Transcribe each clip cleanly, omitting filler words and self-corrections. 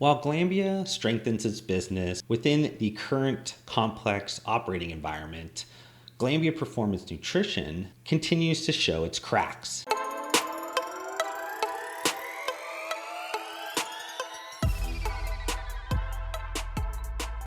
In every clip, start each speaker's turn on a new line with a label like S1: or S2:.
S1: While Glanbia strengthens its business within the current complex operating environment, Glanbia Performance Nutrition continues to show its cracks.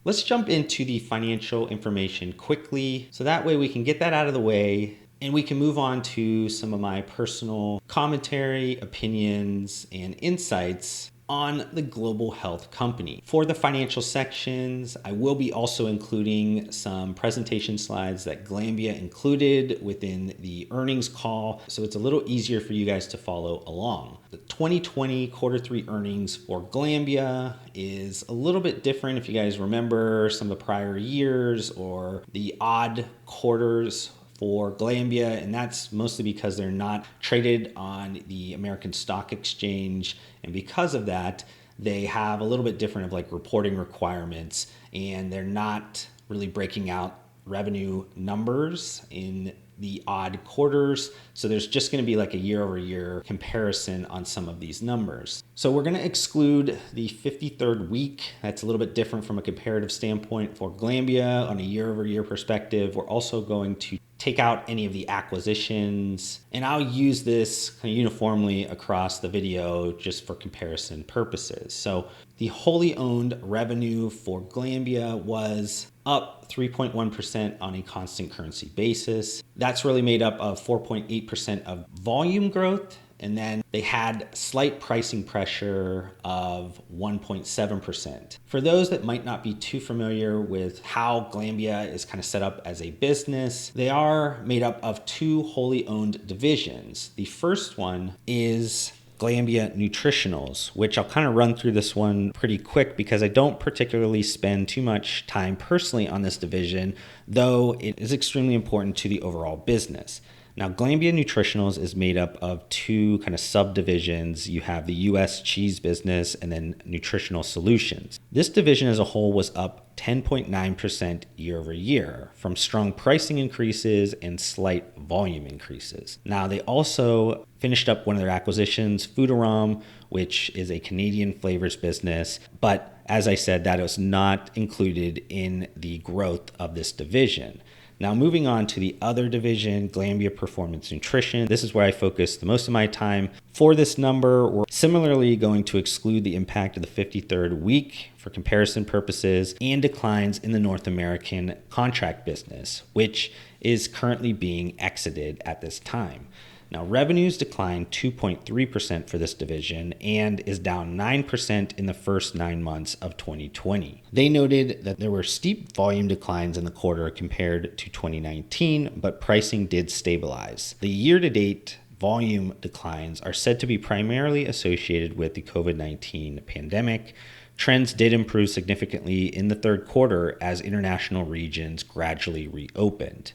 S1: Let's jump into the financial information quickly, so that way we can get that out of the way and we can move on to some of my personal commentary, opinions, and insights on the global health company. For the financial sections, I will be also including some presentation slides that Glanbia included within the earnings call, so it's a little easier for you guys to follow along. The 2020 quarter 3 earnings for Glanbia is a little bit different if you guys remember some of the prior years or the odd quarters for Glanbia, and that's mostly because they're not traded on the American Stock Exchange, and because of that they have a little bit different of like reporting requirements, and they're not really breaking out revenue numbers in the odd quarters, so there's just going to be like a year over year comparison on some of these numbers. So we're going to exclude the 53rd week. That's a little bit different from a comparative standpoint for Glanbia on a year over year perspective. We're also going to take out any of the acquisitions, and I'll use this kind of uniformly across the video just for comparison purposes. So the wholly owned revenue for Glanbia was up 3.1% on a constant currency basis. That's really made up of 4.8% of volume growth, and then they had slight pricing pressure of 1.7%. For those that might not be too familiar with how Glanbia is kind of set up as a business, they are made up of 2 wholly owned divisions. The first one is Glanbia Nutritionals, which I'll kind of run through this one pretty quick because I don't particularly spend too much time personally on this division, though it is extremely important to the overall business. Now, Glanbia Nutritionals is made up of 2 kind of subdivisions. You have the US cheese business and then Nutritional Solutions. This division as a whole was up 10.9% year over year from strong pricing increases and slight volume increases. Now, they also finished up one of their acquisitions, Foodarom, which is a Canadian flavors business, but as I said, that was not included in the growth of this division. Now, moving on to the other division, Glanbia Performance Nutrition. This is where I focus the most of my time. For this number, we're similarly going to exclude the impact of the 53rd week for comparison purposes and declines in the North American contract business, which is currently being exited at this time. Now, revenues declined 2.3% for this division and is down 9% in the first 9 months of 2020. They noted that there were steep volume declines in the quarter compared to 2019, but pricing did stabilize. The year-to-date volume declines are said to be primarily associated with the COVID-19 pandemic. Trends did improve significantly in the third quarter as international regions gradually reopened.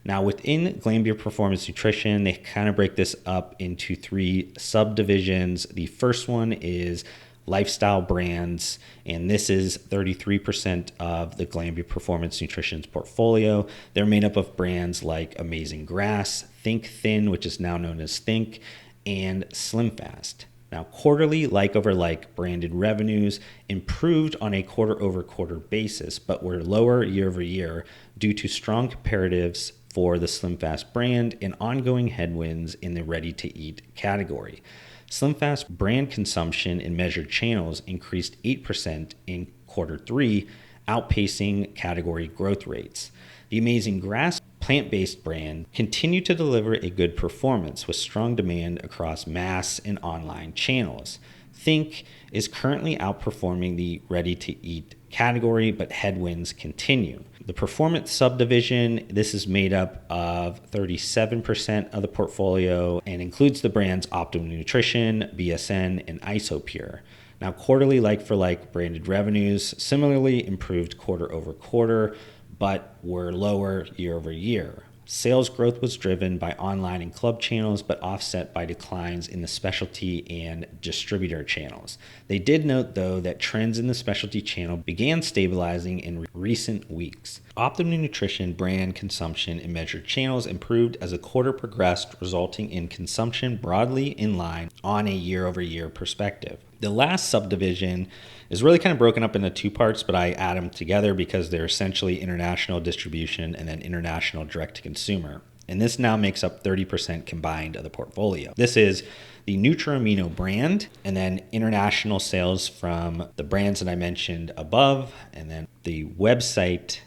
S1: Now, within Glanbia Performance Nutrition, they kind of break this up into 3 subdivisions. The first one is lifestyle brands, and this is 33% of the Glanbia Performance Nutrition's portfolio. They're made up of brands like Amazing Grass, Think Thin, which is now known as Think, and Slim Fast. Now, quarterly like-over-like branded revenues improved on a quarter-over-quarter basis, but were lower year-over-year due to strong comparatives for the Slim Fast brand and ongoing headwinds in the ready-to-eat category. Slim Fast brand consumption in measured channels increased 8% in quarter 3, outpacing category growth rates. The Amazing Grass plant-based brand continued to deliver a good performance with strong demand across mass and online channels. Think is currently outperforming the ready-to-eat category, but headwinds continue. The performance subdivision, this is made up of 37% of the portfolio and includes the brands Optimum Nutrition, BSN, and Isopure. Now, quarterly like-for-like branded revenues similarly improved quarter over quarter, but were lower year over year. Sales growth was driven by online and club channels, but offset by declines in the specialty and distributor channels. They did note, though, that trends in the specialty channel began stabilizing in recent weeks. Optimum Nutrition brand consumption in measured channels improved as the quarter progressed, resulting in consumption broadly in line on a year-over-year perspective. The last subdivision is really kind of broken up into two parts, but I add them together because they're essentially international distribution and then international direct to consumer. And this now makes up 30% combined of the portfolio. This is the NutriAmino brand, and then international sales from the brands that I mentioned above, and then the website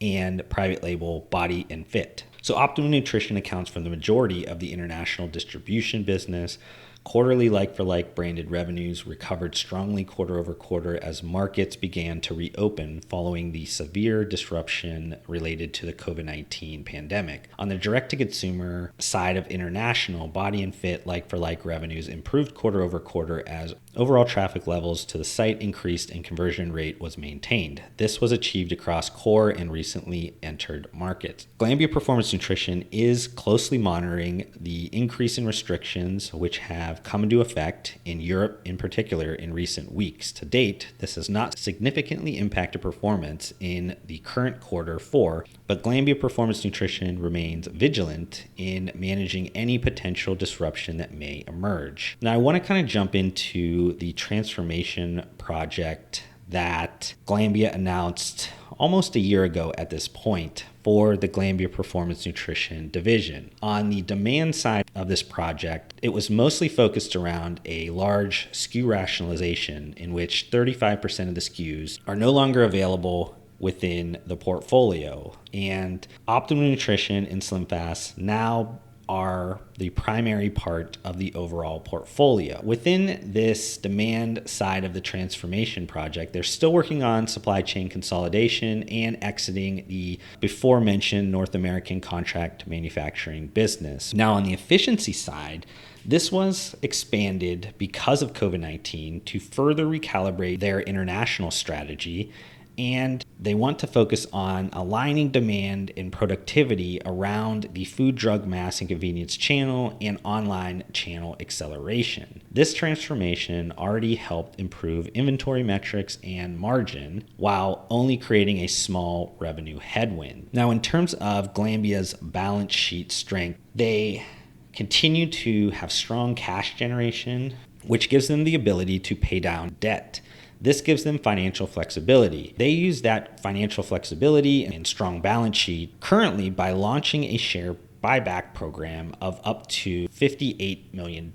S1: and private label Body and Fit. So Optimum Nutrition accounts for the majority of the international distribution business. Quarterly like-for-like branded revenues recovered strongly quarter over quarter as markets began to reopen following the severe disruption related to the COVID-19 pandemic. On the direct-to-consumer side of international, Body and Fit like-for-like revenues improved quarter over quarter as overall traffic levels to the site increased and conversion rate was maintained. This was achieved across core and recently entered markets. Glanbia Performance Nutrition is closely monitoring the increase in restrictions which have come into effect in Europe in particular in recent weeks. To date, this has not significantly impacted performance in the current quarter four, but Glanbia Performance Nutrition remains vigilant in managing any potential disruption that may emerge. Now, I want to kind of jump into the transformation project that Glanbia announced almost a year ago at this point for the Glanbia Performance Nutrition division. On the demand side of this project, it was mostly focused around a large SKU rationalization in which 35% of the SKUs are no longer available within the portfolio. And Optimum Nutrition and SlimFast now are the primary part of the overall portfolio. Within this demand side of the transformation project, they're still working on supply chain consolidation and exiting the before mentioned North American contract manufacturing business. Now, on the efficiency side, this was expanded because of COVID-19 to further recalibrate their international strategy, and they want to focus on aligning demand and productivity around the food, drug, mass, and convenience channel and online channel acceleration. This transformation already helped improve inventory metrics and margin while only creating a small revenue headwind. Now, in terms of Glanbia's balance sheet strength, they continue to have strong cash generation, which gives them the ability to pay down debt. This gives them financial flexibility. They use that financial flexibility and strong balance sheet currently by launching a share buyback program of up to $58 million.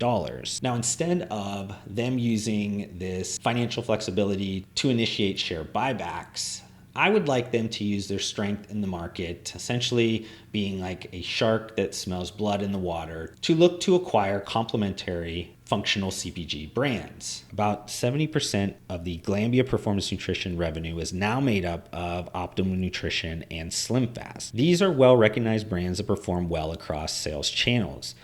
S1: Now, instead of them using this financial flexibility to initiate share buybacks, I would like them to use their strength in the market, essentially being like a shark that smells blood in the water, to look to acquire complementary functional CPG brands. About 70% of the Glanbia Performance Nutrition revenue is now made up of Optimum Nutrition and SlimFast. These are well-recognized brands that perform well across sales channels.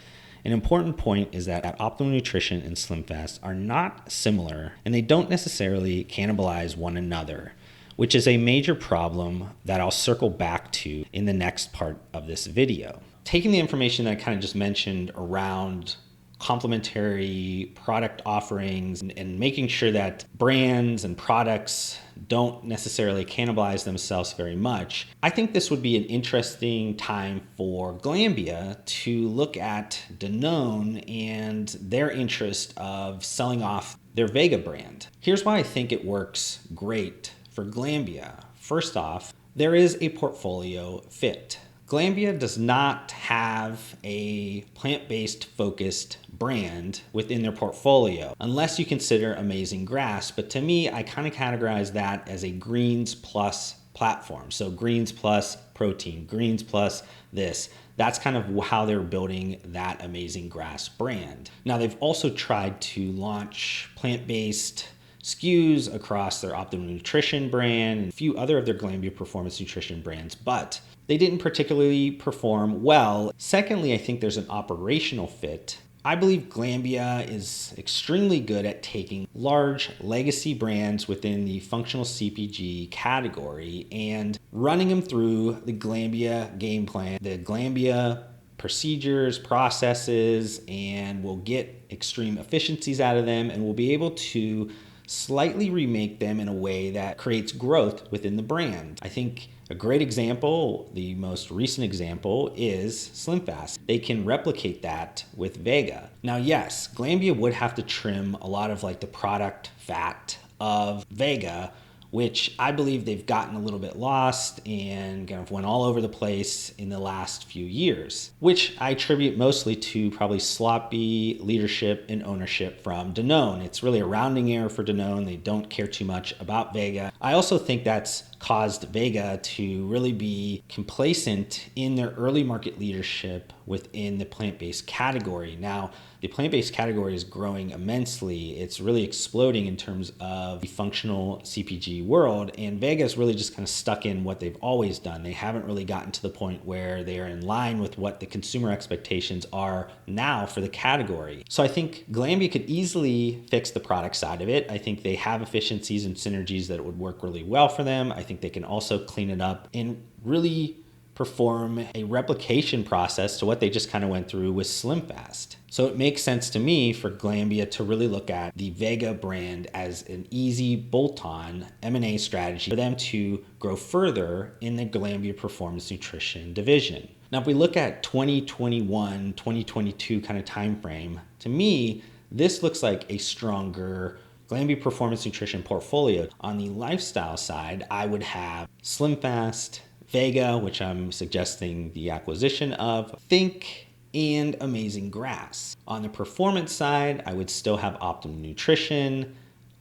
S1: An important point is that Optimum Nutrition and SlimFast are not similar, and they don't necessarily cannibalize one another, which is a major problem that I'll circle back to in the next part of this video. Taking the information that I kind of just mentioned around complementary product offerings and making sure that brands and products don't necessarily cannibalize themselves very much, I think this would be an interesting time for Glanbia to look at Danone and their interest of selling off their Vega brand. Here's why I think it works great for Glanbia. First off, there is a portfolio fit. Glanbia does not have a plant-based focused brand within their portfolio, unless you consider Amazing Grass. But to me, I kind of categorize that as a greens plus platform. So greens plus protein, greens plus this. That's kind of how they're building that Amazing Grass brand. Now, they've also tried to launch plant-based SKUs across their Optimum Nutrition brand and a few other of their Glanbia Performance Nutrition brands, but they didn't particularly perform well. Secondly, I think there's an operational fit. I believe Glanbia is extremely good at taking large legacy brands within the functional CPG category and running them through the Glanbia game plan, the Glanbia procedures, processes, and we'll get extreme efficiencies out of them, and we'll be able to slightly remake them in a way that creates growth within the brand. I think a great example, the most recent example, is SlimFast. They can replicate that with Vega. Now, yes, Glanbia would have to trim a lot of like the product fat of Vega, which I believe they've gotten a little bit lost and kind of went all over the place in the last few years, which I attribute mostly to probably sloppy leadership and ownership from Danone. It's really a rounding error for Danone. They don't care too much about Vega. I also think that's caused Vega to really be complacent in their early market leadership within the plant-based category. Now, the plant-based category is growing immensely. It's really exploding in terms of the functional CPG world, and Vega is really just kind of stuck in what they've always done. They haven't really gotten to the point where they are in line with what the consumer expectations are now for the category. So I think Glanbia could easily fix the product side of it. I think they have efficiencies and synergies that would work really well for them. I think they can also clean it up and really perform a replication process to what they just kind of went through with SlimFast. So it makes sense to me for Glanbia to really look at the Vega brand as an easy bolt-on M&A strategy for them to grow further in the Glanbia Performance Nutrition division. Now, if we look at 2021, 2022 kind of time frame, to me, this looks like a stronger Glanbia Performance Nutrition portfolio. On the lifestyle side, I would have SlimFast, Vega, which I'm suggesting the acquisition of, Think, and Amazing Grass. On the performance side, I would still have Optimum Nutrition,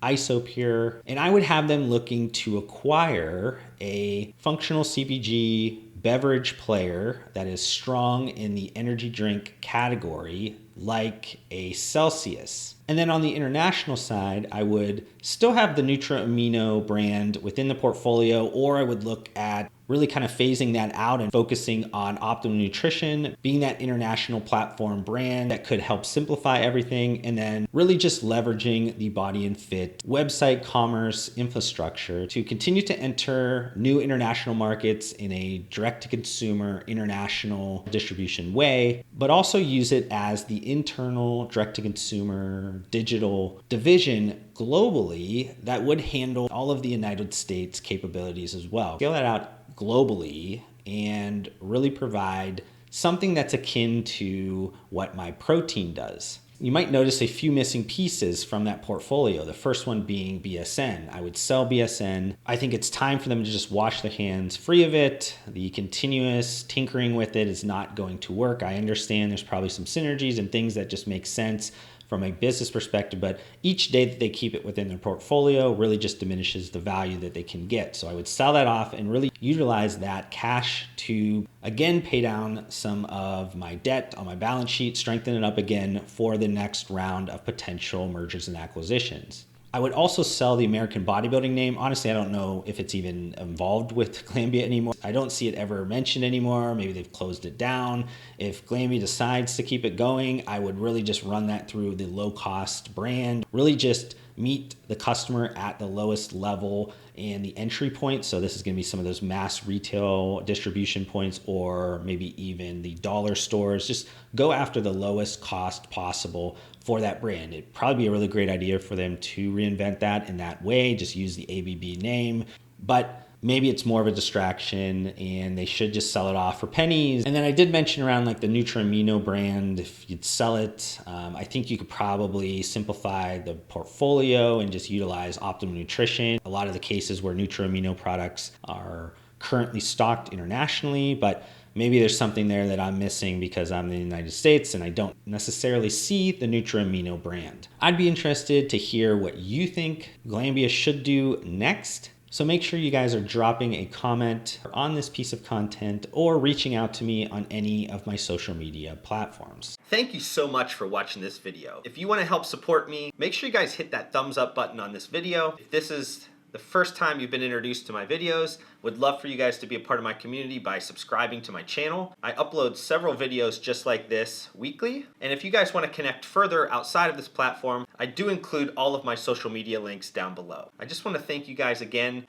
S1: Isopure, and I would have them looking to acquire a functional CPG beverage player that is strong in the energy drink category, like a Celsius. And then on the international side, I would still have the NutriAmino brand within the portfolio, or I would look at really kind of phasing that out and focusing on Optimum Nutrition being that international platform brand that could help simplify everything, and then really just leveraging the Body and Fit website commerce infrastructure to continue to enter new international markets in a direct-to-consumer international distribution way, but also use it as the internal direct-to-consumer digital division globally that would handle all of the United States capabilities as well. Scale that out globally and really provide something that's akin to what my protein does. You might notice a few missing pieces from that portfolio. The first one being BSN. I would sell BSN. I think it's time for them to just wash their hands free of it. The continuous tinkering with it is not going to work. I understand there's probably some synergies and things that just make sense from a business perspective, but each day that they keep it within their portfolio really just diminishes the value that they can get. So I would sell that off and really utilize that cash to, again, pay down some of my debt on my balance sheet, strengthen it up again for the next round of potential mergers and acquisitions. I would also sell the American Bodybuilding name. Honestly, I don't know if it's even involved with Glanbia anymore. I don't see it ever mentioned anymore. Maybe they've closed it down. If Glanbia decides to keep it going, I would really just run that through the low-cost brand. Really just meet the customer at the lowest level and the entry point. So this is going to be some of those mass retail distribution points, or maybe even the dollar stores. Just go after the lowest cost possible for that brand. It'd probably be a really great idea for them to reinvent that in that way, just use the ABB name. But maybe it's more of a distraction and they should just sell it off for pennies. And then I did mention around like the NutriAmino brand, if you'd sell it, I think you could probably simplify the portfolio and just utilize Optimum Nutrition. A lot of the cases where NutriAmino products are currently stocked internationally, but maybe there's something there that I'm missing because I'm in the United States and I don't necessarily see the NutriAmino brand. I'd be interested to hear what you think Glanbia should do next. So make sure you guys are dropping a comment on this piece of content or reaching out to me on any of my social media platforms. Thank you so much for watching this video. If you want to help support me, make sure you guys hit that thumbs up button on this video. If this is the first time you've been introduced to my videos, would love for you guys to be a part of my community by subscribing to my channel. I upload several videos just like this weekly. And if you guys want to connect further outside of this platform, I do include all of my social media links down below. I just want to thank you guys again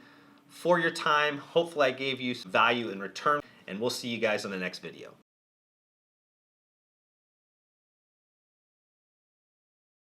S1: for your time. Hopefully I gave you some value in return, and we'll see you guys on the next video.